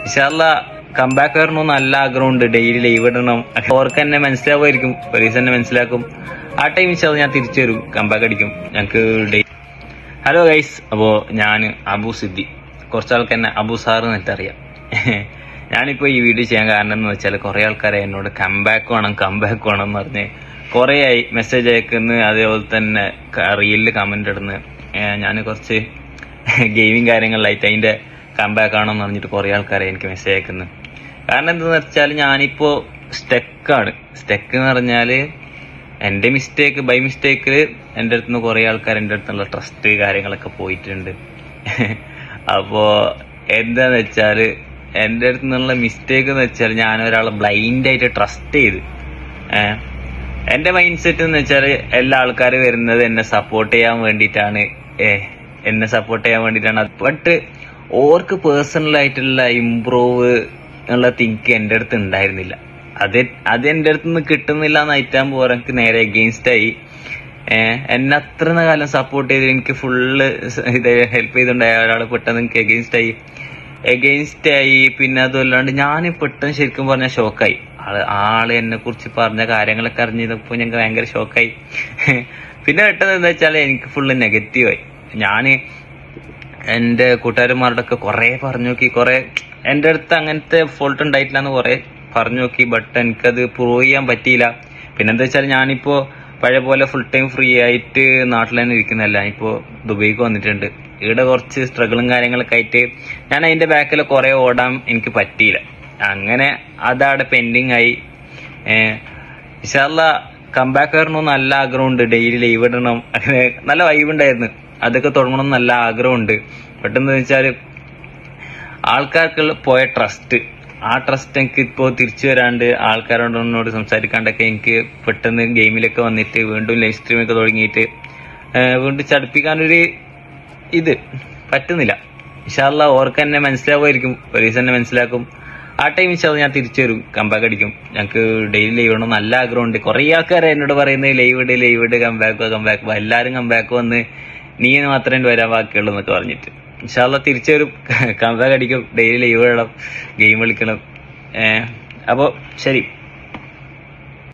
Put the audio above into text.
ഇൻഷാല്ല കംബാക്ക് വരണോ നല്ല ആഗ്രഹമുണ്ട്. ഡെയിലി ലൈവ് ഇടണം. അവർക്ക് തന്നെ മനസ്സിലാവുമായിരിക്കും, പോലീസ് തന്നെ മനസ്സിലാക്കും. ആ ടൈം ഇൻഷാല്ല ഞാൻ തിരിച്ചു വരും, കംബാക്ക് അടിക്കും ഞങ്ങൾക്ക് ഡെയിലി. ഹലോ ഗൈസ്, അപ്പോൾ ഞാൻ അബു സിദ്ദി, കുറച്ചാൾക്ക് എന്നെ അബു സാർ എന്നിട്ട് അറിയാം. ഞാനിപ്പോൾ ഈ വീഡിയോ ചെയ്യാൻ കാരണം എന്ന് വെച്ചാൽ കുറേ ആൾക്കാരെ എന്നോട് കംബാക്ക് വേണം എന്ന് പറഞ്ഞ് കുറേ ആയി മെസ്സേജ് അയക്കുന്നു, അതേപോലെ തന്നെ റീലിൽ കമന്റ് ഇടുന്നു. ഞാൻ കുറച്ച് ഗെയിമിങ് കാര്യങ്ങളിലായിട്ട് അതിന്റെ കംബാക്ക് ആണോ എന്ന് പറഞ്ഞിട്ട് കുറേ ആൾക്കാരെ എനിക്ക് മെസ്സേജ് അയക്കുന്നു. കാരണം എന്താണെന്ന് വെച്ചാൽ ഞാനിപ്പോൾ സ്റ്റെക്ക് എന്ന് പറഞ്ഞാൽ എൻ്റെ മിസ്റ്റേക്ക് ബൈ മിസ്റ്റേക്കിൽ എൻ്റെ അടുത്ത് നിന്ന് കുറേ ആൾക്കാർ എൻ്റെ അടുത്തുള്ള ട്രസ്റ്റ് കാര്യങ്ങളൊക്കെ പോയിട്ടുണ്ട്. അപ്പോൾ എന്താന്ന് വെച്ചാൽ എൻ്റെ അടുത്ത് നിന്നുള്ള മിസ്റ്റേക്ക് എന്ന് വെച്ചാൽ ഞാൻ ഒരാളെ ബ്ലൈൻഡായിട്ട് ട്രസ്റ്റ് ചെയ്ത്, എൻ്റെ മൈൻഡ് സെറ്റ് എന്ന് വെച്ചാൽ എല്ലാ ആൾക്കാരും വരുന്നത് എന്നെ സപ്പോർട്ട് ചെയ്യാൻ വേണ്ടിയിട്ടാണ്. ബട്ട് ഓർക്ക് പേഴ്സണലായിട്ടുള്ള ഇംപ്രൂവ് എന്നുള്ള തിങ്ക് എൻ്റെ അടുത്ത് ഉണ്ടായിരുന്നില്ല. അത് എൻ്റെ അടുത്ത് നിന്ന് കിട്ടുന്നില്ല എന്നായിട്ടാകുമ്പോൾ എനിക്ക് നേരെ എഗെയിൻസ്റ്റ് ആയി. എന്നെ അത്ര കാലം സപ്പോർട്ട് ചെയ്ത് എനിക്ക് ഫുള്ള് ഇത് ഹെൽപ്പ് ചെയ്തിട്ടുണ്ടായ ഒരാൾ പെട്ടെന്ന് എനിക്ക് എഗെയിൻസ്റ്റ് ആയി. പിന്നെ അതുമല്ലാണ്ട് ഞാൻ പെട്ടെന്ന് ശരിക്കും പറഞ്ഞാൽ ഷോക്കായി. ആള് എന്നെ കുറിച്ച് പറഞ്ഞ കാര്യങ്ങളൊക്കെ അറിഞ്ഞപ്പോ ഞങ്ങൾക്ക് ഭയങ്കര ഷോക്കായി. പിന്നെ പെട്ടെന്ന് എന്താ വെച്ചാൽ എനിക്ക് ഫുള്ള് നെഗറ്റീവായി. ഞാൻ എൻ്റെ കൂട്ടുകാരന്മാരോടൊക്കെ കുറെ പറഞ്ഞു നോക്കി, കുറെ എൻ്റെ അടുത്ത് അങ്ങനത്തെ ഫോൾട്ട് ഉണ്ടായിട്ടില്ല എന്ന് കുറെ പറഞ്ഞു നോക്കി. ബട്ട് എനിക്കത് പ്രൂവ് ചെയ്യാൻ പറ്റിയില്ല. പിന്നെന്താ വെച്ചാൽ ഞാനിപ്പോ പഴയ പോലെ ഫുൾ ടൈം ഫ്രീ ആയിട്ട് നാട്ടിൽ തന്നെ ഇരിക്കുന്നല്ല, ഇപ്പോൾ ദുബൈക്ക് വന്നിട്ടുണ്ട്. ഇവിടെ കുറച്ച് സ്ട്രഗിളും കാര്യങ്ങളൊക്കെ ആയിട്ട് ഞാൻ അതിന്റെ ബാക്കിൽ കുറെ ഓടാൻ എനിക്ക് പറ്റിയില്ല. അങ്ങനെ അതവിടെ പെൻഡിങ് ആയി. ഇൻഷാല്ല കംബാക്ക് വരണോ നല്ല ആഗ്രഹമുണ്ട്. ഡെയിലി ലൈവ് ഇടണം, അങ്ങനെ നല്ല വൈബ് ഉണ്ടായിരുന്നു. അതൊക്കെ തുടങ്ങണം നല്ല ആഗ്രഹമുണ്ട്. പെട്ടെന്ന് വെച്ചാൽ ആൾക്കാർക്കുള്ള പോയ ട്രസ്റ്റ്, ആ ട്രസ്റ്റ് എനിക്ക് ഇപ്പോൾ തിരിച്ചു വരാണ്ട് ആൾക്കാരോട് സംസാരിക്കാണ്ടൊക്കെ എനിക്ക് പെട്ടെന്ന് ഗെയിമിലൊക്കെ വന്നിട്ട് വീണ്ടും ലൈവ് സ്ട്രീമൊക്കെ തുടങ്ങിയിട്ട് വീണ്ടും ചടുപ്പിക്കാനൊരു ഇത് പറ്റുന്നില്ല. ഇൻഷാല്ല ഓർക്ക് തന്നെ മനസ്സിലാവുമായിരിക്കും, പോലീസ് തന്നെ മനസ്സിലാക്കും. ആ ടൈം ഇൻഷാല്ല ഞാൻ തിരിച്ചു വരും, കംബാക്ക് അടിക്കും. ഞങ്ങൾക്ക് ഡെയിലി ലൈവ് ഇടണം നല്ല ആഗ്രഹമുണ്ട്. കുറേ ആൾക്കാരെ എന്നോട് പറയുന്നത് ലൈവ് ഇട് കംബാക്ക് എല്ലാവരും കംബാക്ക് വന്ന് നീ മാത്രമേ വരാൻ ബാക്കിയുള്ളൂ എന്നൊക്കെ പറഞ്ഞിട്ട്. ഇൻഷാല്ല തിരിച്ചു വരും, കംബാക്ക് അടിക്കും, ഡെയിലി ലൈവ് ഇടണം, ഗെയിം കളിക്കണം. അപ്പോൾ ശരി.